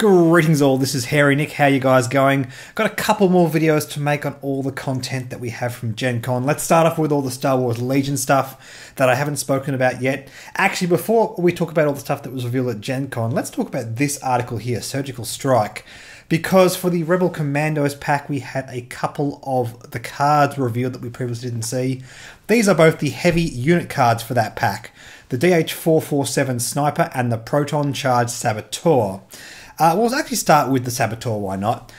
Greetings all, this is Hairy Nick, how you guys going? Got a couple more videos to make on all the content that we have from GenCon. Let's start off with all the Star Wars Legion stuff that I haven't spoken about yet. Actually, before we talk about all the stuff that was revealed at GenCon, let's talk about this article here, Surgical Strike. Because for the Rebel Commandos pack, we had a couple of the cards revealed that we previously didn't see. These are both the heavy unit cards for that pack. The DH-447 Sniper and the Proton Charged Saboteur. We'll actually start with the Saboteur, why not?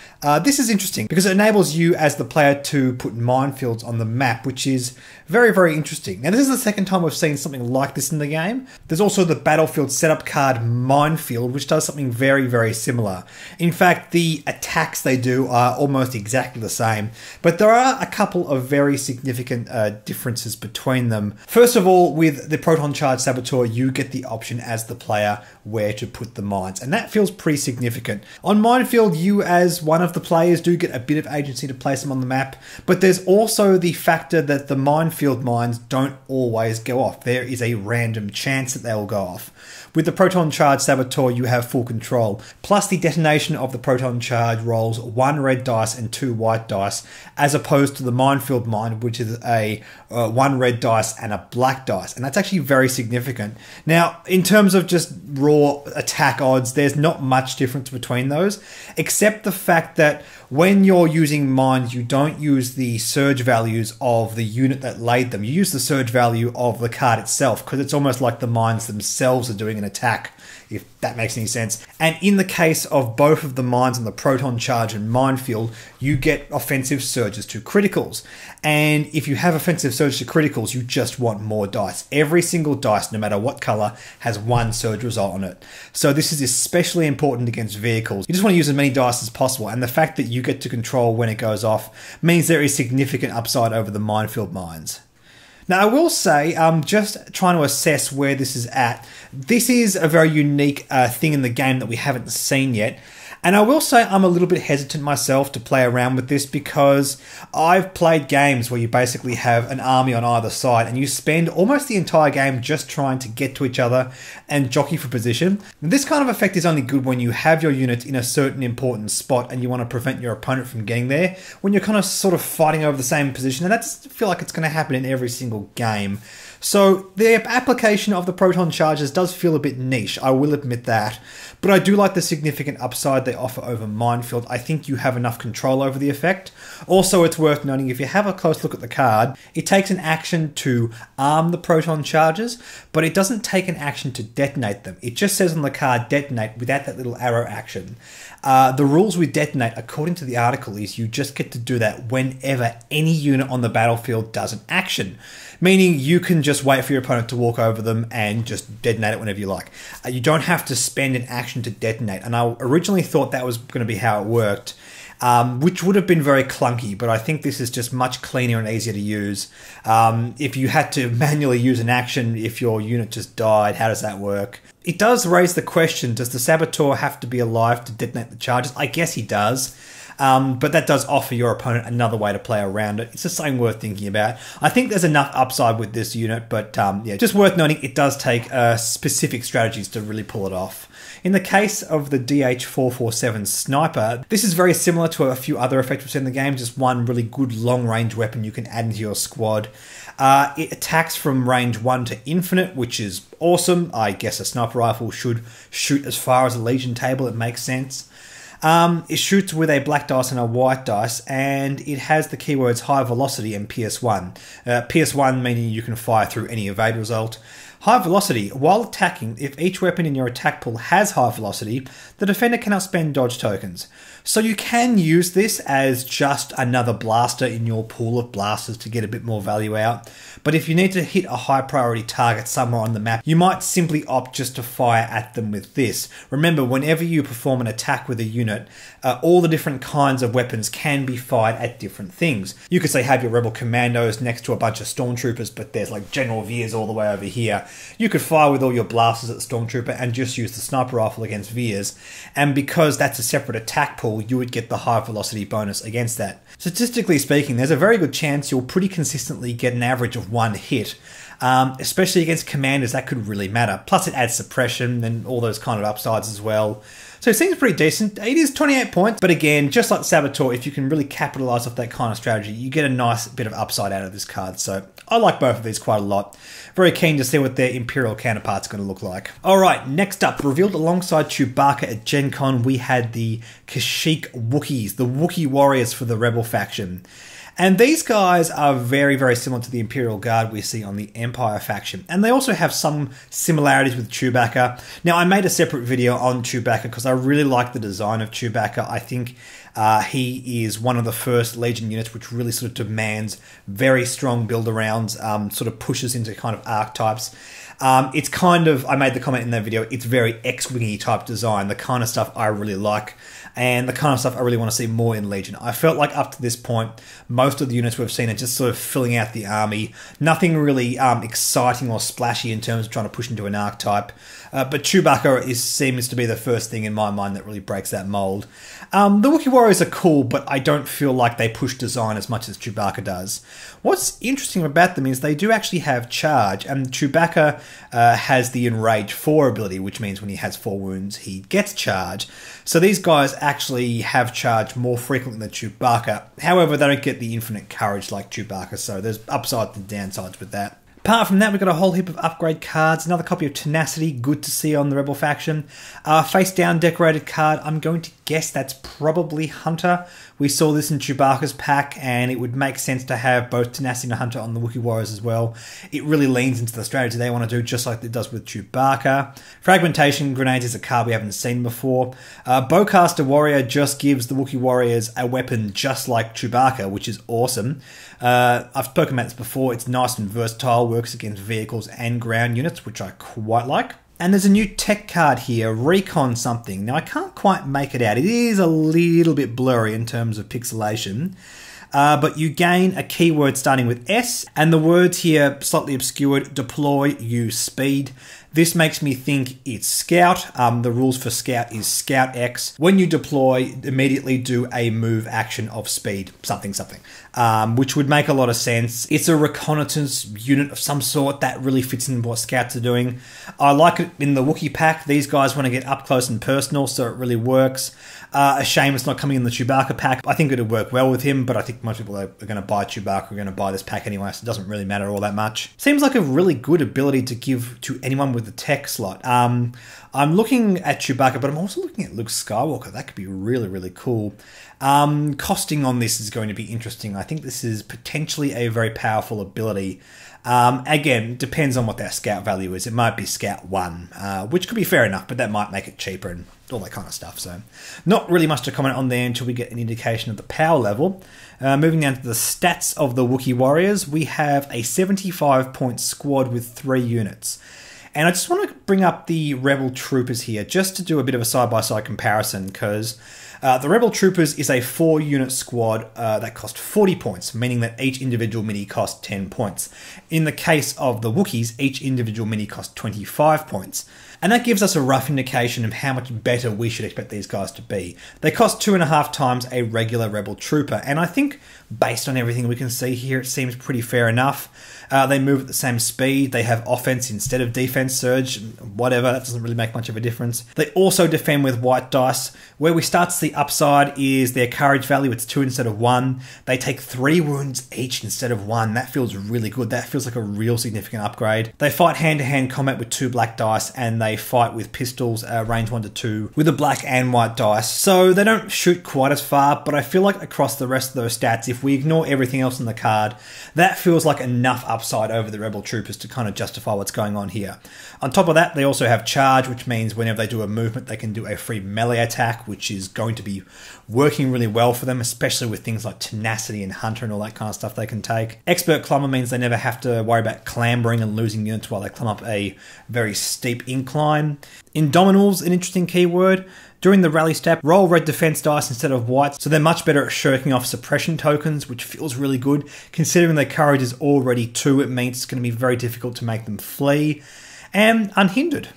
This is interesting because it enables you as the player to put minefields on the map, which is very, very interesting. Now, this is the second time we've seen something like this in the game. There's also the Battlefield Setup card Minefield, which does something very, very similar. In fact, the attacks they do are almost exactly the same, but there are a couple of very significant differences between them. First of all, with the Proton Charged Saboteur, you get the option as the player where to put the mines, and that feels pretty significant. On Minefield, you as one of the players do get a bit of agency to place them on the map, but there's also the factor that the minefield mines don't always go off. There is a random chance that they will go off. With the Proton Charge Saboteur, you have full control. Plus, the detonation of the Proton Charge rolls 1 red dice and 2 white dice, as opposed to the Minefield Mine, which is a 1 red dice and a black dice. And that's actually very significant. Now, in terms of just raw attack odds, there's not much difference between those, except the fact that when you're using mines, you don't use the surge values of the unit that laid them. You use the surge value of the card itself, because it's almost like the mines themselves are doing an attack, if that makes any sense. And in the case of both of the mines on the Proton Charge and Minefield, you get offensive surges to criticals. And if you have offensive surge to criticals, you just want more dice. Every single dice, no matter what color, has 1 surge result on it. So this is especially important against vehicles. You just want to use as many dice as possible, and the fact that you get to control when it goes off means there is significant upside over the Minefield mines. Now, I will say, just trying to assess where this is at, this is a very unique thing in the game that we haven't seen yet. And I will say I'm a little bit hesitant myself to play around with this because I've played games where you basically have an army on either side and you spend almost the entire game just trying to get to each other and jockey for position. This kind of effect is only good when you have your units in a certain important spot and you want to prevent your opponent from getting there, when you're kind of sort of fighting over the same position, and that's, I feel like it's going to happen in every single game. So the application of the Proton Charges does feel a bit niche, I will admit that, but I do like the significant upside they offer over Minefield. I think you have enough control over the effect. Also, it's worth noting, if you have a close look at the card, it takes an action to arm the Proton Charges, but it doesn't take an action to detonate them. It just says on the card detonate without that little arrow action. The rules with detonate, according to the article, is you just get to do that whenever any unit on the battlefield does an action. Meaning you can just wait for your opponent to walk over them and just detonate it whenever you like. You don't have to spend an action to detonate. And I originally thought that was going to be how it worked, which would have been very clunky, but I think this is just much cleaner and easier to use. If you had to manually use an action if your unit just died, how does that work? It does raise the question, does the Saboteur have to be alive to detonate the charges? I guess he does. But that does offer your opponent another way to play around it. It's just something worth thinking about. I think there's enough upside with this unit, but yeah, just worth noting it does take specific strategies to really pull it off. In the case of the DH-447 Sniper, this is very similar to a few other effects we've seen in the game, just one really good long-range weapon you can add into your squad. It attacks from range 1 to infinite, which is awesome. I guess a sniper rifle should shoot as far as a Legion table, it makes sense. It shoots with a black dice and a white dice, and it has the keywords high velocity and PS1. PS1 meaning you can fire through any evade result. High velocity. While attacking, if each weapon in your attack pool has high velocity, the defender cannot spend dodge tokens. So you can use this as just another blaster in your pool of blasters to get a bit more value out. But if you need to hit a high priority target somewhere on the map, you might simply opt just to fire at them with this. Remember, whenever you perform an attack with a unit, all the different kinds of weapons can be fired at different things. You could say have your Rebel Commandos next to a bunch of Stormtroopers, but there's like General Veers all the way over here. You could fire with all your blasters at the Stormtrooper and just use the sniper rifle against Veers. And because that's a separate attack pool, you would get the high velocity bonus against that. Statistically speaking, there's a very good chance you'll pretty consistently get an average of 1 hit. Especially against commanders, that could really matter. Plus it adds suppression and all those kind of upsides as well. So it seems pretty decent. It is 28 points, but again, just like the Saboteur, if you can really capitalize off that kind of strategy, you get a nice bit of upside out of this card. So I like both of these quite a lot. Very keen to see what their Imperial counterparts are going to look like. Alright, next up, revealed alongside Chewbacca at GenCon, we had the Kashyyyk Wookiees, the Wookiee warriors for the Rebel faction. And these guys are very, very similar to the Imperial Guard we see on the Empire faction. And they also have some similarities with Chewbacca. Now, I made a separate video on Chewbacca because I really like the design of Chewbacca. I think he is one of the first Legion units which really sort of demands very strong build-arounds, sort of pushes into kind of archetypes. It's kind of, I made the comment in that video, it's very X-Wingy type design, the kind of stuff I really like, and the kind of stuff I really want to see more in Legion. I felt like up to this point, most of the units we've seen are just sort of filling out the army. Nothing really exciting or splashy in terms of trying to push into an archetype. But Chewbacca seems to be the first thing in my mind that really breaks that mold. The Wookiee Warriors are cool, but I don't feel like they push design as much as Chewbacca does. What's interesting about them is they do actually have charge, and Chewbacca has the Enrage 4 ability, which means when he has 4 wounds, he gets charge. So these guys actually have charge more frequently than Chewbacca. However, they don't get the infinite courage like Chewbacca, so there's upsides and downsides with that. Apart from that, we've got a whole heap of upgrade cards. Another copy of Tenacity, good to see on the Rebel faction. Face down decorated card, I'm going to guess that's probably Hunter. We saw this in Chewbacca's pack, and it would make sense to have both Tenacity and Hunter on the Wookiee Warriors as well. It really leans into the strategy they want to do, just like it does with Chewbacca. Fragmentation Grenades is a card we haven't seen before. Bowcaster Warrior just gives the Wookiee Warriors a weapon just like Chewbacca, which is awesome. I've spoken about this before, it's nice and versatile, works against vehicles and ground units, which I quite like. And there's a new tech card here, Recon something. Now, I can't quite make it out. It is a little bit blurry in terms of pixelation. But you gain a keyword starting with S, and the words here, slightly obscured, deploy, use, speed. This makes me think it's Scout. The rules for Scout is Scout X. When you deploy, immediately do a move action of speed, something, which would make a lot of sense. It's a reconnaissance unit of some sort that really fits in what Scouts are doing. I like it in the Wookiee pack. These guys want to get up close and personal, so it really works. A shame it's not coming in the Chewbacca pack. I think it would work well with him, but I think most people are going to buy Chewbacca are going to buy this pack anyway, so it doesn't really matter all that much. Seems like a really good ability to give to anyone with the tech slot. I'm looking at Chewbacca, but I'm also looking at Luke Skywalker. That could be really, really cool. Costing on this is going to be interesting. I think this is potentially a very powerful ability. Again, depends on what their Scout value is. It might be Scout 1, which could be fair enough, but that might make it cheaper and all that kind of stuff. So not really much to comment on there until we get an indication of the power level. Moving down to the stats of the Wookiee Warriors, we have a 75-point squad with 3 units. And I just want to bring up the Rebel Troopers here, just to do a bit of a side-by-side comparison, because the Rebel Troopers is a 4-unit squad that cost 40 points, meaning that each individual mini costs 10 points. In the case of the Wookiees, each individual mini costs 25 points. And that gives us a rough indication of how much better we should expect these guys to be. They cost 2.5 times a regular Rebel Trooper, and I think, based on everything we can see here, it seems pretty fair enough. They move at the same speed, they have offense instead of defense surge, whatever, that doesn't really make much of a difference. They also defend with white dice. Where we start to see upside is their courage value, it's 2 instead of 1. They take 3 wounds each instead of 1, that feels really good, that feels like a real significant upgrade. They fight hand-to-hand combat with 2 black dice, and they fight with pistols, range 1 to 2, with a black and white dice. So they don't shoot quite as far, but I feel like across the rest of those stats, if we ignore everything else in the card, that feels like enough upside over the Rebel Troopers to kind of justify what's going on here. On top of that, they also have charge, which means whenever they do a movement, they can do a free melee attack, which is going to be working really well for them, especially with things like Tenacity and Hunter and all that kind of stuff they can take. Expert Climber means they never have to worry about clambering and losing units while they climb up a very steep incline. Indomitables, an interesting keyword. During the rally step, roll red defense dice instead of white, so they're much better at shirking off suppression tokens, which feels really good. Considering their courage is already 2, it means it's going to be very difficult to make them flee. And unhindered.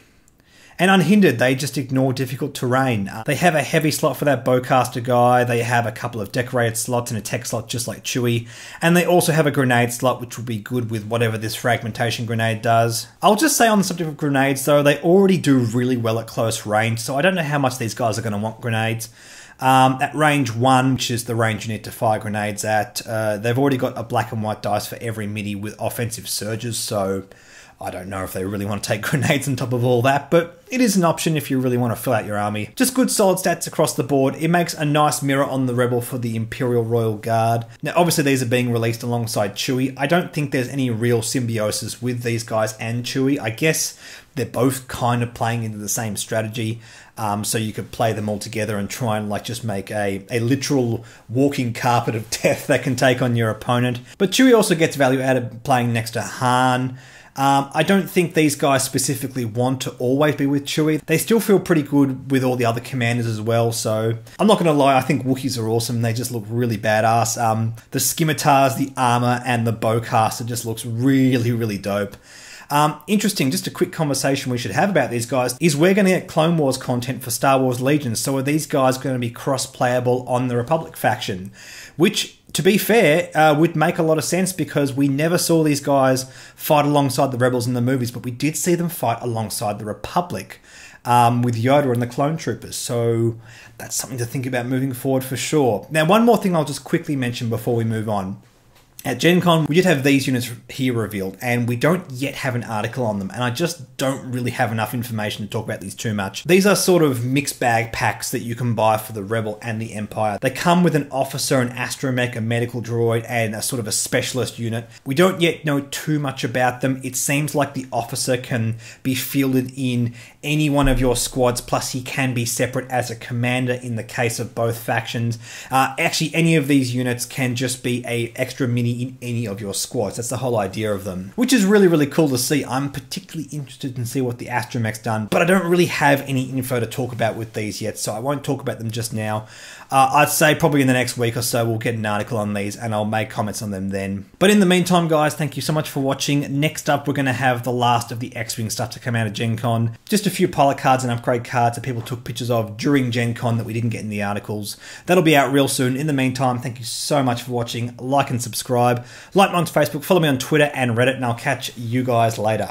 And unhindered, they just ignore difficult terrain. They have a heavy slot for that bowcaster guy, they have a couple of decorated slots and a tech slot just like Chewie, and they also have a grenade slot which will be good with whatever this fragmentation grenade does. I'll just say on the subject of grenades though, they already do really well at close range, so I don't know how much these guys are going to want grenades. At range 1, which is the range you need to fire grenades at, they've already got a black and white dice for every midi with offensive surges, so I don't know if they really want to take grenades on top of all that, but it is an option if you really want to fill out your army. Just good solid stats across the board. It makes a nice mirror on the Rebel for the Imperial Royal Guard. Now obviously these are being released alongside Chewie. I don't think there's any real symbiosis with these guys and Chewie. I guess they're both kind of playing into the same strategy, so you could play them all together and try and like just make a literal walking carpet of death that can take on your opponent. But Chewie also gets value out of playing next to Han. I don't think these guys specifically want to always be with Chewie. They still feel pretty good with all the other commanders as well, so I'm not going to lie, I think Wookiees are awesome. They just look really badass. The scimitars, the armor, and the bowcaster just looks really, really dope. Interesting, just a quick conversation we should have about these guys is we're going to get Clone Wars content for Star Wars Legions, so are these guys going to be cross-playable on the Republic faction? Which, to be fair, would make a lot of sense because we never saw these guys fight alongside the Rebels in the movies, but we did see them fight alongside the Republic with Yoda and the Clone Troopers, so that's something to think about moving forward for sure. Now, one more thing I'll just quickly mention before we move on. At GenCon, we did have these units here revealed, and we don't yet have an article on them, and I just don't really have enough information to talk about these too much. These are sort of mixed bag packs that you can buy for the Rebel and the Empire. They come with an officer, an astromech, a medical droid, and a sort of a specialist unit. We don't yet know too much about them. It seems like the officer can be fielded in any one of your squads, plus he can be separate as a commander in the case of both factions. Actually, any of these units can just be a extra mini in any of your squads. That's the whole idea of them, which is really, really cool to see. I'm particularly interested in see what the astromech's done, but I don't really have any info to talk about with these yet, so I won't talk about them just now. I'd say probably in the next week or so we'll get an article on these and I'll make comments on them then. But in the meantime, guys, thank you so much for watching. Next up, we're going to have the last of the X-Wing stuff to come out of GenCon. Just a few pilot cards and upgrade cards that people took pictures of during GenCon that we didn't get in the articles. That'll be out real soon. In the meantime, thank you so much for watching. Like and subscribe. Like me on Facebook, follow me on Twitter and Reddit, and I'll catch you guys later.